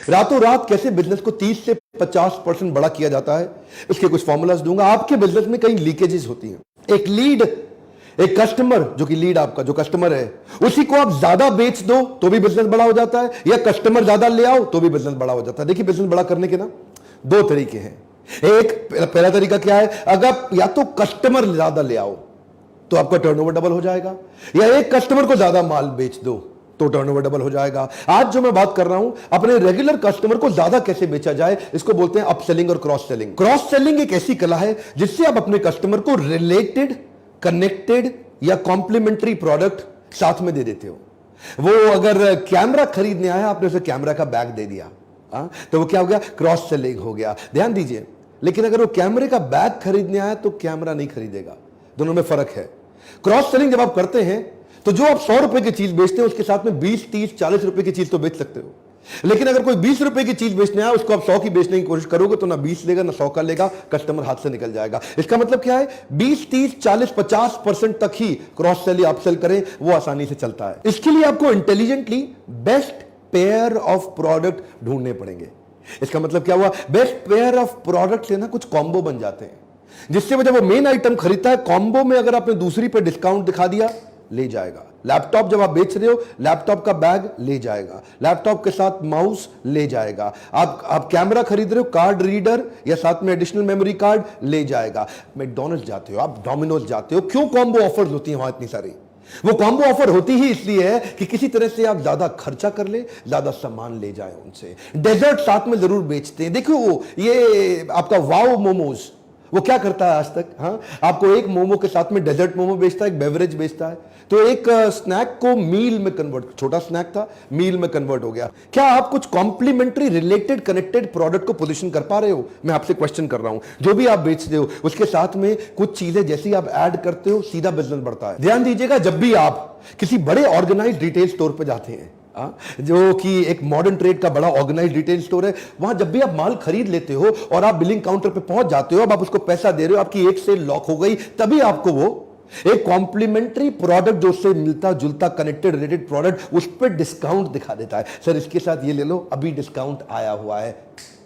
रातों रात कैसे बिजनेस को 30 से 50% बड़ा किया जाता है, इसके कुछ फॉर्मूलाज दूंगा। आपके बिजनेस में कई लीकेजेस होती हैं। एक लीड, एक कस्टमर, जो कि लीड आपका जो कस्टमर है, उसी को आप ज्यादा बेच दो तो भी बिजनेस बड़ा हो जाता है, या कस्टमर ज्यादा ले आओ तो भी बिजनेस बड़ा हो जाता है। देखिए, बिजनेस बड़ा करने के ना दो तरीके हैं। एक पहला तरीका क्या है, अगर या तो कस्टमर ज्यादा ले आओ तो आपका टर्नओवर डबल हो जाएगा, या एक कस्टमर को ज्यादा माल बेच दो तो टर्नओवर डबल हो जाएगा। आज जो मैं बात कर रहा हूं, अपने रेगुलर कस्टमर को ज्यादा कैसे बेचा जाए, इसको बोलते हैं अपसेलिंग और क्रॉस सेलिंग। क्रॉस सेलिंग एक ऐसी कला है जिससे आप अपने कस्टमर को रिलेटेड, कनेक्टेड या कॉम्प्लीमेंट्री प्रोडक्ट साथ में दे देते हो। वो अगर कैमरा खरीदने आया, आपने उसे कैमरा का बैग दे दिया, तो वो क्या हो गया, क्रॉस सेलिंग हो गया। ध्यान दीजिए, लेकिन अगर वो कैमरे का बैग खरीदने आया तो कैमरा नहीं खरीदेगा, दोनों में फर्क है। क्रॉस सेलिंग जब आप करते हैं तो जो आप 100 रुपए की चीज बेचते हैं उसके साथ में 20, 30, 40 रुपए की चीज तो बेच सकते हो। लेकिन अगर कोई 20 रुपए की चीज बेचने आया, उसको आप 100 की बेचने की कोशिश करोगे तो ना 20 लेगा ना 100 का लेगा, कस्टमर हाथ से निकल जाएगा। इसका मतलब क्या है, 20, 30, 40, 50% तक ही क्रॉस सेल या अपसेल करें, वो आसानी से चलता है। इसके लिए आपको intelligently best pair of product ढूंढने पड़ेंगे। इसका मतलब क्या हुआ, बेस्ट पेयर ऑफ प्रोडक्ट से ना कुछ कॉम्बो बन जाते हैं, जिससे जब वो मेन आइटम खरीदता है, कॉम्बो में अगर आपने दूसरी पे डिस्काउंट दिखा दिया, ले जाएगा। लैपटॉप जब आप बेच रहे हो, लैपटॉप का बैग ले जाएगा, लैपटॉप के साथ माउस ले जाएगा। आप कैमरा खरीद रहे हो, कार्ड रीडर या साथ में एडिशनल मेमोरी कार्ड ले जाएगा। मैकडॉनल्ड्स जाते हो, आप डोमिनोज जाते हो, क्यों कॉम्बो ऑफर्स होती हैं वहां इतनी सारी? वो कॉम्बो ऑफर होती ही इसलिए है कि किसी तरह से आप ज्यादा खर्चा कर ले, ज्यादा सामान ले जाए उनसे। डेजर्ट साथ में जरूर बेचते हैं। देखो, वो ये आपका वाओ मोमोज, वो क्या करता है आज तक, आपको एक मोमो के साथ में डेजर्ट मोमो बेचता है, एक बेवरेज बेचता है, तो एक स्नैक को मील में कन्वर्ट, छोटा स्नैक था मील में कन्वर्ट हो गया। क्या आप कुछ कॉम्प्लीमेंट्री, रिलेटेड, कनेक्टेड प्रोडक्ट को पोजीशन कर पा रहे हो? मैं आपसे क्वेश्चन कर रहा हूं। जो भी आप बेचते हो उसके साथ में कुछ चीजें जैसी आप ऐड करते हो, सीधा बिजनेस बढ़ता है। ध्यान दीजिएगा, जब भी आप किसी बड़े ऑर्गेनाइज्ड रिटेल स्टोर पर जाते हैं, जो कि एक मॉडर्न ट्रेड का बड़ा ऑर्गेनाइज्ड रिटेल स्टोर है, वहां जब भी आप माल खरीद लेते हो और आप बिलिंग काउंटर पे पहुंच जाते हो, अब आप उसको पैसा दे रहे हो, आपकी एक सेल लॉक हो गई, तभी आपको वो एक कॉम्प्लीमेंट्री प्रोडक्ट जो उससे मिलता जुलता कनेक्टेड रिलेटेड प्रोडक्ट, उस पर डिस्काउंट दिखा देता है। सर इसके साथ ये ले लो, अभी डिस्काउंट आया हुआ है।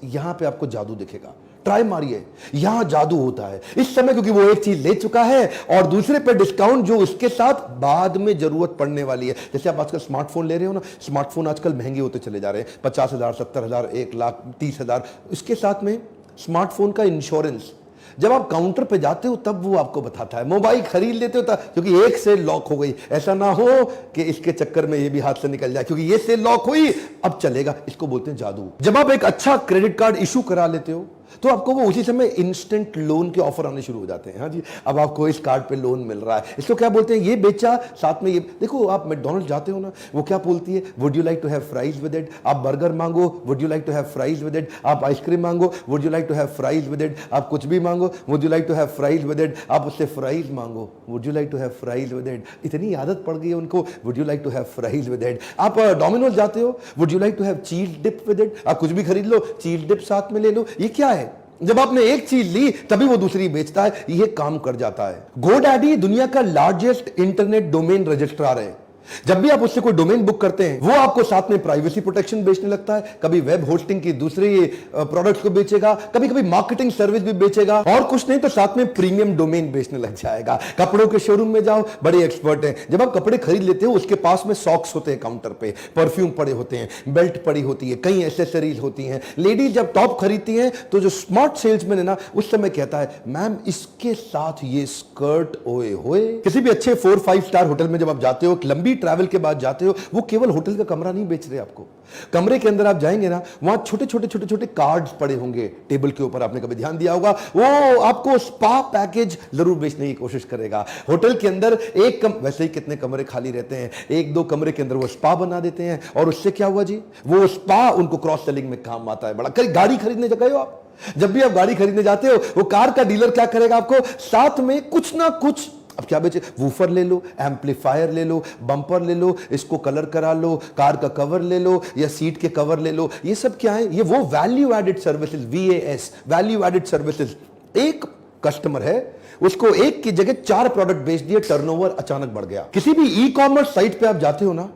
यहां पे आपको जादू दिखेगा, ट्राई मारिए, यहां जादू होता है इस समय, क्योंकि वो एक चीज ले चुका है और दूसरे पे डिस्काउंट जो उसके साथ बाद में जरूरत पड़ने वाली है। जैसे आप आजकल स्मार्टफोन ले रहे हो ना, स्मार्टफोन आजकल महंगे होते चले जा रहे हैं, 50,000, 70,000, 1,30,000। इसके साथ में स्मार्टफोन का इंश्योरेंस, जब आप काउंटर पे जाते हो तब वो आपको बताता है। मोबाइल खरीद लेते हो क्योंकि एक सेल लॉक हो गई, ऐसा ना हो कि इसके चक्कर में ये भी हाथ से निकल जाए, क्योंकि ये सेल लॉक हुई, अब चलेगा। इसको बोलते हैं जादू। जब आप एक अच्छा क्रेडिट कार्ड इशू करा लेते हो तो आपको वो उसी समय इंस्टेंट लोन के ऑफर आने शुरू हो जाते हैं। हाँ जी, अब आपको इस कार्ड पे लोन मिल रहा है। इसको क्या बोलते हैं, ये बेचा साथ में ये। देखो, आप मैकडॉनल्ड्स जाते हो ना, वो क्या बोलती है, would you like to have fries with it. आप बर्गर मांगो, would you like to have fries with it. आप आइसक्रीम मांगो, would you like to have fries with it. आप कुछ भी मांगो, would you like to have fries with it. आप उससे फ्राइज मांगो, would you like to have fries with it. इतनी आदत पड़ गई है उनको, would you like to have fries with it. आप डोमिनोज जाते हो, would you like to have cheese dip with it. आप कुछ भी खरीद लो, चीज डिप साथ में ले लो। ये क्या है, जब आपने एक चीज ली तभी वो दूसरी बेचता है, ये काम कर जाता है। गोडैडी दुनिया का लार्जेस्ट इंटरनेट डोमेन रजिस्ट्रार है। जब भी आप उससे कोई डोमेन बुक करते हैं, वो आपको साथ में प्राइवेसी प्रोटेक्शन बेचने लगता है, कभी वेब होस्टिंग की दूसरी प्रोडक्ट्स को बेचेगा, कभी कभी मार्केटिंग सर्विस भी बेचेगा, और कुछ नहीं तो साथ में प्रीमियम डोमेन बेचने लग जाएगा। कपड़ों के शोरूम में जाओ, बड़े एक्सपर्ट हैं। जब आप कपड़े खरीद लेते हो, उसके पास में सॉक्स होते हैं काउंटर पे, परफ्यूम पड़े होते हैं, बेल्ट पड़ी होती है, कई एसेसरीज होती हैं। लेडीज जब टॉप खरीदती हैं तो जो स्मार्ट सेल्समैन है ना, उस समय कहता है, मैम इसके साथ ये स्कर्ट, ओए होए। किसी भी अच्छे 4-5 स्टार होटल में जब आप जाते हो, लंबी ट्रैवल के बाद जाते हो, वो केवल होटल का कमरा नहीं बेच रहे आपको। कमरे के अंदर आप जाएंगे ना, वहां छोटे छोटे छोटे छोटे कार्ड्स पड़े होंगे टेबल के ऊपर, आपने कभी ध्यान दिया होगा। वो आपको स्पा पैकेज जरूर बेचने की कोशिश करेगा। होटल के अंदर वैसे ही कितने कमरे खाली रहते हैं, 1-2 कमरे के अंदर वो स्पा बना देते हैं, और उससे क्या हुआ जी, वो स्पा उनको क्रॉस सेलिंग में काम आता है। बड़ा गाड़ी खरीदने गए हो आप, जब भी आप गाड़ी खरीदने जाते हो, वो कार का डीलर क्या करेगा, आपको साथ में कुछ ना कुछ, अब क्या बेचे, वूफर ले लो, एम्पलीफायर ले लो, बम्पर ले लो, इसको कलर करा लो, कार का कवर ले लो या सीट के कवर ले लो। ये सब क्या है, ये वो value added services, VAS, value added services. एक कस्टमर है, उसको एक की जगह 4 प्रोडक्ट बेच दिए, टर्नओवर अचानक बढ़ गया। किसी भी ई कॉमर्स साइट पे आप जाते हो ना,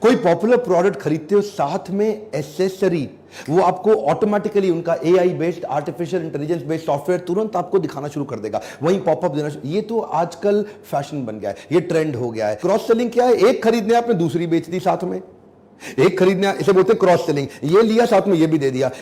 कोई पॉपुलर प्रोडक्ट खरीदते हो, साथ में एसेसरी वो आपको ऑटोमेटिकली उनका AI based, artificial intelligence based software तुरंत आपको दिखाना शुरू कर देगा, वहीं पॉपअप देना। ये तो आजकल फैशन बन गया है, ये ट्रेंड हो गया है। क्रॉस सेलिंग क्या है? एक खरीदने आपने दूसरी बेच दी साथ में, एक खरीदने, इसे बोलते हैं क्रॉस सेलिंग। ये लिया साथ में ये भी दे दिया,